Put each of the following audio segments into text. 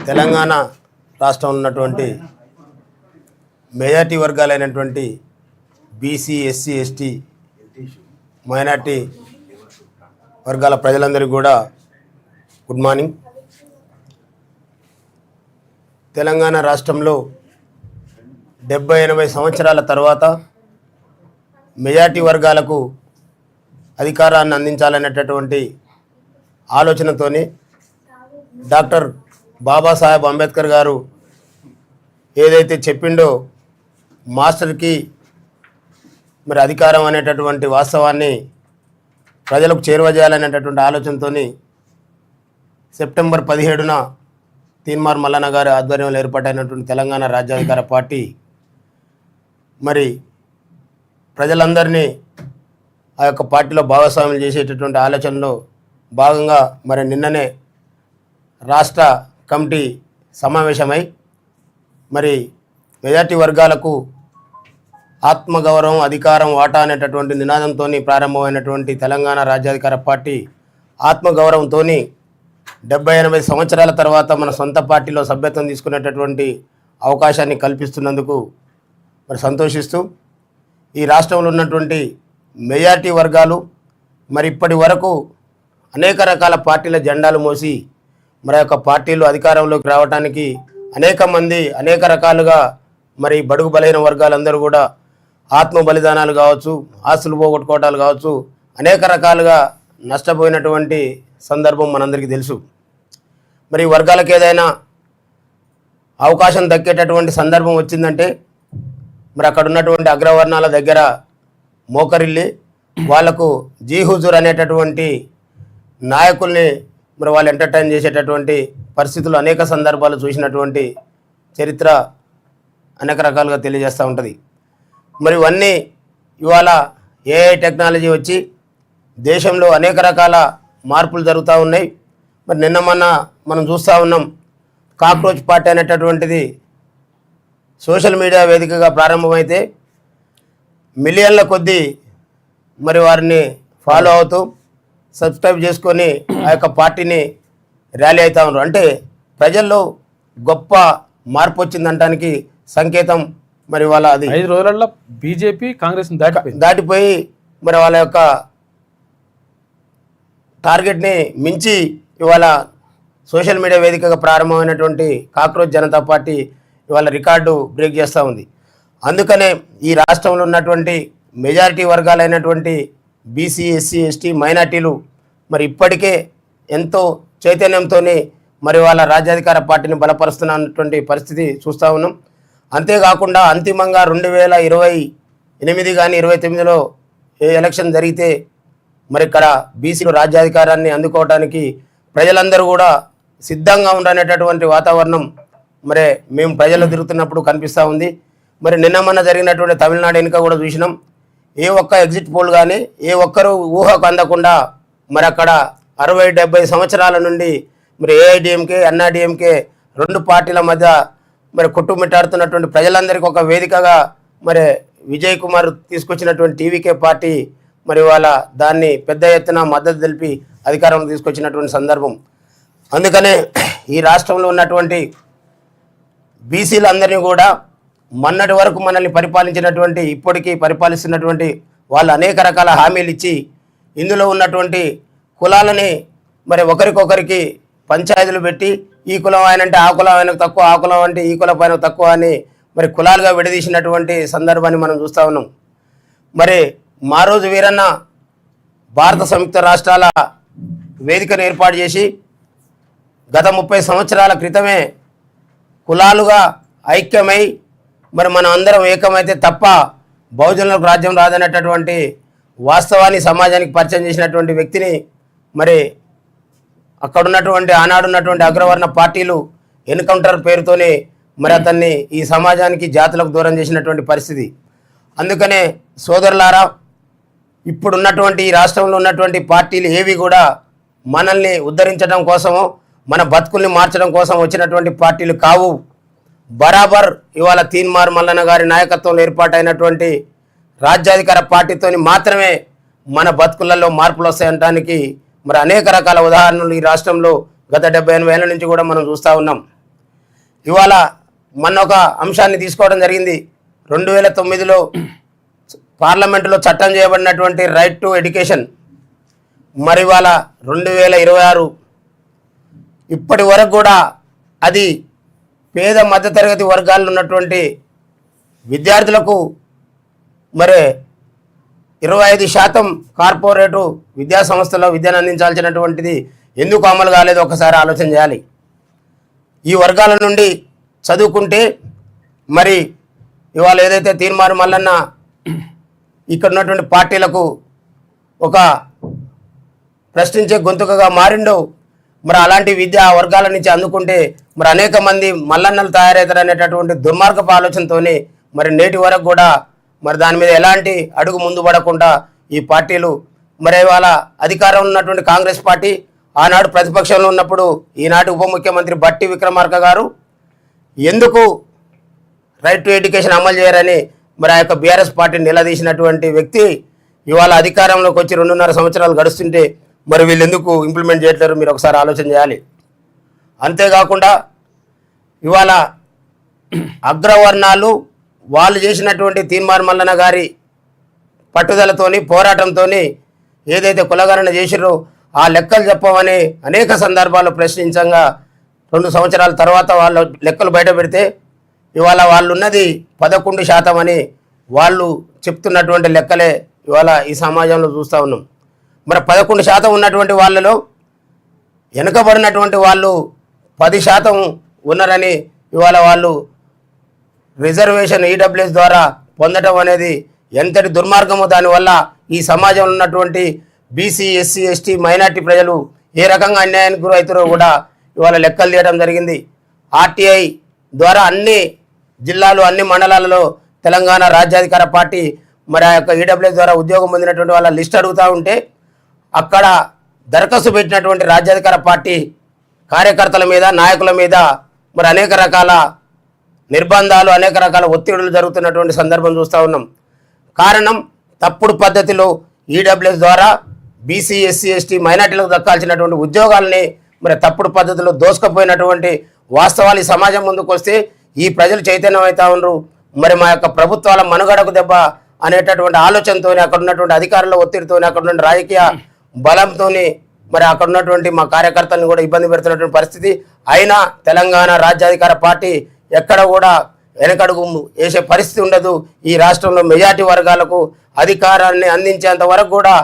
తెలంగాణ రాష్ట్రం ఉన్నటువంటి మెజారిటీ వర్గాలైనటువంటి బీసీ, ఎస్సీ, ఎస్టీ, మైనార్టీ వర్గాల ప్రజలందరికీ కూడా గుడ్ మార్నింగ్. తెలంగాణ రాష్ట్రంలో 70-80 సంవత్సరాల తర్వాత మెజారిటీ వర్గాలకు అధికారాన్ని అందించాలనేటటువంటి ఆలోచనతోని డాక్టర్ బాబాసాహెబ్ అంబేద్కర్ గారు ఏదైతే చెప్పిండో మాస్టర్కి మరి అధికారం అనేటటువంటి వాస్తవాన్ని ప్రజలకు చేరువజేయాలనేటటువంటి ఆలోచనతో సెప్టెంబర్ 17న తీన్మార్ మల్లన్న గారి ఆధ్వర్యంలో ఏర్పాటైనటువంటి తెలంగాణ రాజ్యాధికార పార్టీ మరి ప్రజలందరినీ ఆ యొక్క పార్టీలో భాగస్వామ్యం చేసేటటువంటి ఆలోచనలో భాగంగా మరి నిన్ననే రాష్ట్ర కమిటీ సమావేశమై మరి మెజార్టీ వర్గాలకు ఆత్మగౌరవం, అధికారం, వాటా అనేటటువంటి నినాదంతో ప్రారంభమైనటువంటి తెలంగాణ రాజ్యాధికార పార్టీ ఆత్మగౌరవంతో 70-80 సంవత్సరాల తర్వాత మన సొంత పార్టీలో సభ్యత్వం తీసుకునేటటువంటి అవకాశాన్ని కల్పిస్తున్నందుకు మరి సంతోషిస్తూ ఈ రాష్ట్రంలో ఉన్నటువంటి మెజార్టీ వర్గాలు మరి ఇప్పటి వరకు అనేక రకాల పార్టీల జెండాలు మోసి మరి యొక్క పార్టీలు అధికారంలోకి రావడానికి అనేక మంది అనేక రకాలుగా మరి బడుగు బలైన వర్గాలందరూ కూడా ఆత్మ బలిదానాలు కావచ్చు, ఆస్తులు పోగొట్టుకోవటాలు కావచ్చు, అనేక రకాలుగా నష్టపోయినటువంటి సందర్భం మనందరికీ తెలుసు. మరి వర్గాలకు ఏదైనా అవకాశం దక్కేటటువంటి సందర్భం వచ్చిందంటే మరి అక్కడ ఉన్నటువంటి అగ్రవర్ణాల దగ్గర మోకరిల్లి వాళ్లకు జీ హుజూర్ అనేటటువంటి నాయకుల్ని మరి వాళ్ళు ఎంటర్టైన్ చేసేటటువంటి పరిస్థితులు అనేక సందర్భాలు చూసినటువంటి చరిత్ర అనేక రకాలుగా తెలియజేస్తూ ఉంటుంది. మరి ఇవన్నీ ఇవాళ ఏఐ టెక్నాలజీ వచ్చి దేశంలో అనేక రకాల మార్పులు జరుగుతూ ఉన్నాయి. మరి నిన్న మొన్న మనం చూస్తూ ఉన్నాం, కాక్రోచ్ పార్టీ అనేటటువంటిది సోషల్ మీడియా వేదికగా ప్రారంభమైతే మిలియన్ల కొద్దీ మరి వారిని ఫాలో అవుతూ సబ్స్క్రైబ్ చేసుకొని ఆ యొక్క పార్టీని ర్యాలీ అవుతూ ఉన్నారు. అంటే ప్రజల్లో గొప్ప మార్పు వచ్చిందనడానికి సంకేతం. మరి వాళ్ళ అది 5 రోజులలో బీజేపీ కాంగ్రెస్ దాటిపోయి మరి వాళ్ళ యొక్క టార్గెట్ని మించి ఇవాళ సోషల్ మీడియా వేదికగా ప్రారంభమైనటువంటి కాక్రోచ్ జనతా పార్టీ ఇవాళ రికార్డు బ్రేక్ చేస్తూ ఉంది. అందుకనే ఈ రాష్ట్రంలో ఉన్నటువంటి మెజారిటీ వర్గాలైనటువంటి బీసీ, ఎస్సీ, ఎస్టీ, మైనార్టీలు మరి ఇప్పటికే ఎంతో చైతన్యంతో మరి వాళ్ళ రాజ్యాధికార పార్టీని బలపరుస్తున్నటువంటి పరిస్థితి చూస్తూ ఉన్నాం. అంతేకాకుండా అంతిమంగా 2028 కానీ 29లో ఎలక్షన్ జరిగితే మరి ఇక్కడ బీసీలు రాజ్యాధికారాన్ని అందుకోవడానికి ప్రజలందరూ కూడా సిద్ధంగా ఉండనేటటువంటి వాతావరణం మరి మేము ప్రజలు తిరుగుతున్నప్పుడు కనిపిస్తూ ఉంది. మరి నిన్న మొన్న జరిగినటువంటి తమిళనాడు ఎన్నిక కూడా చూసినాం. ఏ ఒక్క ఎగ్జిట్ పోల్ కానీ ఏ ఒక్కరు ఊహకు అందకుండా మరి అక్కడ 60-70 సంవత్సరాల నుండి మరి ఏఐడిఎంకే, ఎన్ఆర్డిఎంకే 2 పార్టీల మధ్య మరి కొట్టుమిట్టాడుతున్నటువంటి ప్రజలందరికీ ఒక వేదికగా మరి విజయ్ కుమార్ తీసుకొచ్చినటువంటి టీవీకే పార్టీ మరి వాళ్ళ దాన్ని పెద్ద ఎత్తున మద్దతు తెలిపి అధికారంలో తీసుకొచ్చినటువంటి సందర్భం. అందుకనే ఈ రాష్ట్రంలో ఉన్నటువంటి బీసీలందరినీ కూడా మొన్నటి వరకు మనల్ని పరిపాలించినటువంటి ఇప్పటికీ పరిపాలిస్తున్నటువంటి వాళ్ళు అనేక రకాల హామీలు ఇచ్చి ఇందులో ఉన్నటువంటి కులాలని మరి ఒకరికొకరికి పంచాయతీలు పెట్టి ఈ కులం ఆయనంటే ఆ కులం ఆయనకు తక్కువ, ఆ కులం అంటే ఈ కులం పైన తక్కువ అని మరి కులాలుగా విడదీసినటువంటి సందర్భాన్ని మనం చూస్తూ ఉన్నాం. మరి మా రోజు వీరన్న భారత సంయుక్త రాష్ట్రాల వేదికను ఏర్పాటు చేసి గత 30 సంవత్సరాల క్రితమే కులాలుగా ఐక్యమై మరి మనం అందరం ఏకమైతే తప్ప బహుజనులకు రాజ్యం రాదనేటటువంటి వాస్తవాన్ని సమాజానికి పరిచయం చేసినటువంటి వ్యక్తిని మరి అక్కడున్నటువంటి ఆనాడున్నటువంటి అగ్రవర్ణ పార్టీలు ఎన్కౌంటర్ పేరుతోనే మరి అతన్ని ఈ సమాజానికి జాతులకు దూరం చేసినటువంటి పరిస్థితి. అందుకనే సోదరులారా, ఇప్పుడున్నటువంటి ఈ రాష్ట్రంలో ఉన్నటువంటి పార్టీలు ఏవి కూడా మనల్ని ఉద్ధరించడం కోసమో మన బతుకుల్ని మార్చడం కోసం వచ్చినటువంటి పార్టీలు కావు. బరాబర్ ఇవాళ తీన్మార్ మల్లన్న గారి నాయకత్వంలో ఏర్పాటైనటువంటి రాజ్యాధికార పార్టీతోని మాత్రమే మన బతుకులలో మార్పులు వస్తాయనడానికి మరి అనేక రకాల ఉదాహరణలు ఈ రాష్ట్రంలో గత 70-80 ఏళ్ల నుంచి కూడా మనం చూస్తూ ఉన్నాం. ఇవాళ మొన్న ఒక అంశాన్ని తీసుకోవడం జరిగింది. 2009లో పార్లమెంటులో చట్టం చేయబడినటువంటి రైట్ టు ఎడ్యుకేషన్, మరి ఇవాళ 2026 ఇప్పటి వరకు కూడా అది పేద మధ్యతరగతి వర్గాల్లో ఉన్నటువంటి విద్యార్థులకు మరి 25% కార్పొరేటు విద్యా సంస్థలో విద్యను అందించాల్సినటువంటిది ఎందుకు అమలు కాలేదో ఒకసారి ఆలోచన చేయాలి. ఈ వర్గాల నుండి చదువుకుంటే మరి ఇవాళ ఏదైతే తీర్మానం మల్లన్న ఇక్కడ ఉన్నటువంటి పార్టీలకు ఒక ప్రశ్నించే గొంతుకగా మారిండో, మరి అలాంటి విద్యా వర్గాల నుంచి అందుకుంటే మరి అనేక మంది మల్లన్నలు తయారవుతారు అనేటటువంటి దుర్మార్గపు ఆలోచనతోనే మరి నేటి వరకు కూడా మరి దాని మీద ఎలాంటి అడుగు ముందు పడకుండా ఈ పార్టీలు మరి ఇవాళ అధికారంలో ఉన్నటువంటి కాంగ్రెస్ పార్టీ ఆనాడు ప్రతిపక్షంలో ఉన్నప్పుడు ఈనాటి ఉప ముఖ్యమంత్రి బట్టి విక్రమార్క గారు ఎందుకు రైట్ టు ఎడ్యుకేషన్ అమలు చేయరని మరి ఆ యొక్క బీఆర్ఎస్ పార్టీని నిలదీసినటువంటి వ్యక్తి ఇవాళ అధికారంలోకి వచ్చి 2.5 సంవత్సరాలు గడుస్తుంటే మరి వీళ్ళు ఎందుకు ఇంప్లిమెంట్ చేయట్లేరు మీరు ఒకసారి ఆలోచన చేయాలి. అంతేకాకుండా ఇవాళ అగ్రవర్ణాలు వాళ్ళు చేసినటువంటి తీర్మానం మల్లన్న గారి పట్టుదలతోని పోరాటంతోని ఏదైతే కులగణన చేసిరో ఆ లెక్కలు చెప్పమని అనేక సందర్భాల్లో ప్రశ్నించంగా 2 సంవత్సరాల తర్వాత వాళ్ళ లెక్కలు బయట పెడితే ఇవాళ వాళ్ళు ఉన్నది 11% అని వాళ్ళు చెప్తున్నటువంటి లెక్కలే ఇవాళ ఈ సమాజంలో చూస్తూ ఉన్నాం. మరి 11% ఉన్నటువంటి వాళ్ళలో వెనుకబడినటువంటి వాళ్ళు 10% ఉన్నారని ఇవాళ వాళ్ళు రిజర్వేషన్ ఈడబ్ల్యూఎస్ ద్వారా పొందడం అనేది ఎంతటి దుర్మార్గమో, దానివల్ల ఈ సమాజంలో ఉన్నటువంటి బీసీ, ఎస్సీ, ఎస్టీ, మైనార్టీ ప్రజలు ఏ రకంగా అన్యాయానికి గురవుతారో కూడా ఇవాళ లెక్కలు తీయడం జరిగింది. ఆర్టీఐ ద్వారా అన్ని జిల్లాలు అన్ని మండలాలలో తెలంగాణ రాజ్యాధికార పార్టీ మరి ఆ యొక్క ఈడబ్ల్యూఎస్ ద్వారా ఉద్యోగం పొందినటువంటి వాళ్ళ లిస్ట్ అడుగుతూ ఉంటే అక్కడ దరఖాస్తు పెట్టినటువంటి రాజ్యాధికార పార్టీ కార్యకర్తల మీద, నాయకుల మీద మరి అనేక రకాల నిర్బంధాలు, అనేక రకాల ఒత్తిడులు జరుగుతున్నటువంటి సందర్భం చూస్తూ ఉన్నాం. కారణం తప్పుడు పద్ధతిలో ఈడబ్ల్యూఎస్ ద్వారా బీసీ, ఎస్సీ, ఎస్టీ, మైనార్టీలకు దక్కాల్సినటువంటి ఉద్యోగాలని మరి తప్పుడు పద్ధతిలో దోసుకుపోయినటువంటి వాస్తవాలు ఈ సమాజం ముందుకు వస్తే ఈ ప్రజలు చైతన్యం అవుతా ఉన్నారు. మరి మా యొక్క ప్రభుత్వాల మనుగడకు దెబ్బ అనేటటువంటి ఆలోచనతో, అక్కడ ఉన్నటువంటి అధికారుల ఒత్తిడితో, అక్కడ ఉన్న రాజకీయ బలంతో మరి అక్కడ ఉన్నటువంటి మా కార్యకర్తలను కూడా ఇబ్బంది పెడుతున్నటువంటి పరిస్థితి. అయినా తెలంగాణ రాజ్యాధికార పార్టీ ఎక్కడ కూడా వెనకడుగు వేసే పరిస్థితి ఉండదు. ఈ రాష్ట్రంలో మెజార్టీ వర్గాలకు అధికారాన్ని అందించేంత వరకు కూడా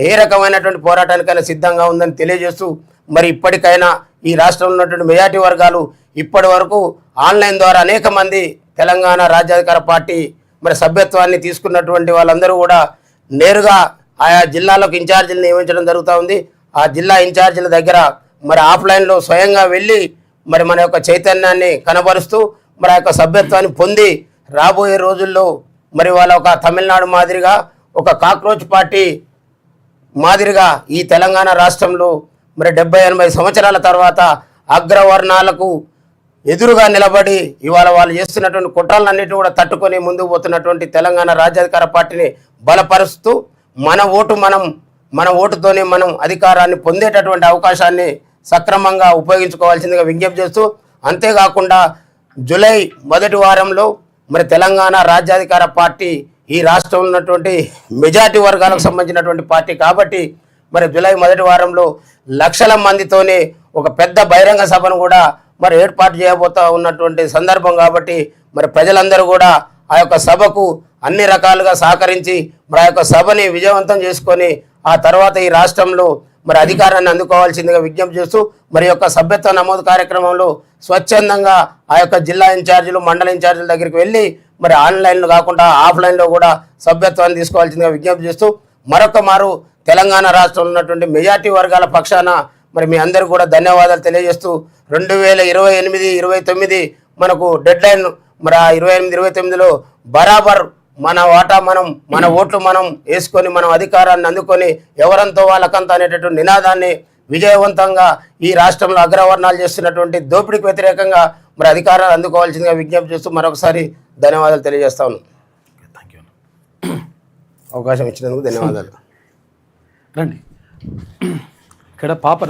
ఏ రకమైనటువంటి పోరాటానికైనా సిద్ధంగా ఉందని తెలియజేస్తూ మరి ఇప్పటికైనా ఈ రాష్ట్రంలో ఉన్నటువంటి మెజార్టీ వర్గాలు ఇప్పటి వరకు ఆన్లైన్ ద్వారా అనేక మంది తెలంగాణ రాజ్యాధికార పార్టీ మరి సభ్యత్వాన్ని తీసుకున్నటువంటి వాళ్ళందరూ కూడా నేరుగా ఆయా జిల్లాలకు ఇన్ఛార్జీలు నియమించడం జరుగుతూ ఉంది. ఆ జిల్లా ఇన్ఛార్జీల దగ్గర మరి ఆఫ్లైన్లో స్వయంగా వెళ్ళి మరి మన యొక్క చైతన్యాన్ని కనబరుస్తూ మరి ఆ యొక్క సభ్యత్వాన్ని పొంది రాబోయే రోజుల్లో మరి వాళ్ళ ఒక తమిళనాడు మాదిరిగా ఒక కాక్రోచ్ పార్టీ మాదిరిగా ఈ తెలంగాణ రాష్ట్రంలో మరి 70-80 సంవత్సరాల తర్వాత అగ్రవర్ణాలకు ఎదురుగా నిలబడి ఇవాళ వాళ్ళు చేస్తున్నటువంటి కుట్రలన్నిటి కూడా తట్టుకొని ముందుకు పోతున్నటువంటి తెలంగాణ రాజ్యాధికార పార్టీని బలపరుస్తూ మన ఓటుతోనే మనం అధికారాన్ని పొందేటటువంటి అవకాశాన్ని సక్రమంగా ఉపయోగించుకోవాల్సిందిగా విజ్ఞప్తి చేస్తూ, అంతేకాకుండా జూలై మొదటి వారంలో మరి తెలంగాణ రాజ్యాధికార పార్టీ ఈ రాష్ట్రంలో ఉన్నటువంటి మెజార్టీ వర్గాలకు సంబంధించినటువంటి పార్టీ కాబట్టి మరి జూలై మొదటి వారంలో లక్షల మందితోనే ఒక పెద్ద బహిరంగ సభను కూడా మరి ఏర్పాటు చేయబోతా ఉన్నటువంటి సందర్భం కాబట్టి మరి ప్రజలందరూ కూడా ఆ యొక్క సభకు అన్ని రకాలుగా సహకరించి మరి ఆ యొక్క సభని విజయవంతం చేసుకొని ఆ తర్వాత ఈ రాష్ట్రంలో మరి అధికారాన్ని అందుకోవాల్సిందిగా విజ్ఞప్తి చేస్తూ మరి యొక్క సభ్యత్వ నమోదు కార్యక్రమంలో స్వచ్ఛందంగా ఆ యొక్క జిల్లా ఇన్ఛార్జీలు, మండల ఇన్ఛార్జీల దగ్గరికి వెళ్ళి మరి ఆన్లైన్లో కాకుండా ఆఫ్లైన్లో కూడా సభ్యత్వాన్ని తీసుకోవాల్సిందిగా విజ్ఞప్తి చేస్తూ మరొక మారు తెలంగాణ రాష్ట్రంలో ఉన్నటువంటి మెజార్టీ వర్గాల పక్షాన మరి మీ అందరూ కూడా ధన్యవాదాలు తెలియజేస్తూ 2028-29 మనకు డెడ్ లైన్ మరి ఆ 28-29లో బరాబర్ మన వాటా మన ఓట్లు మనం వేసుకొని మనం అధికారాన్ని అందుకొని ఎవరంతో వాళ్ళకంతా అనేటటువంటి నినాదాన్ని విజయవంతంగా ఈ రాష్ట్రంలో అగ్రవర్ణాలు చేస్తున్నటువంటి దోపిడీకి వ్యతిరేకంగా మరి అధికారాన్ని అందుకోవాల్సిందిగా విజ్ఞప్తి చేస్తూ మరొకసారి ధన్యవాదాలు తెలియజేస్తా ఉన్నాను. Thank you. అవకాశం ఇచ్చినందుకు ధన్యవాదాలు. రండి ఇక్కడ పాపన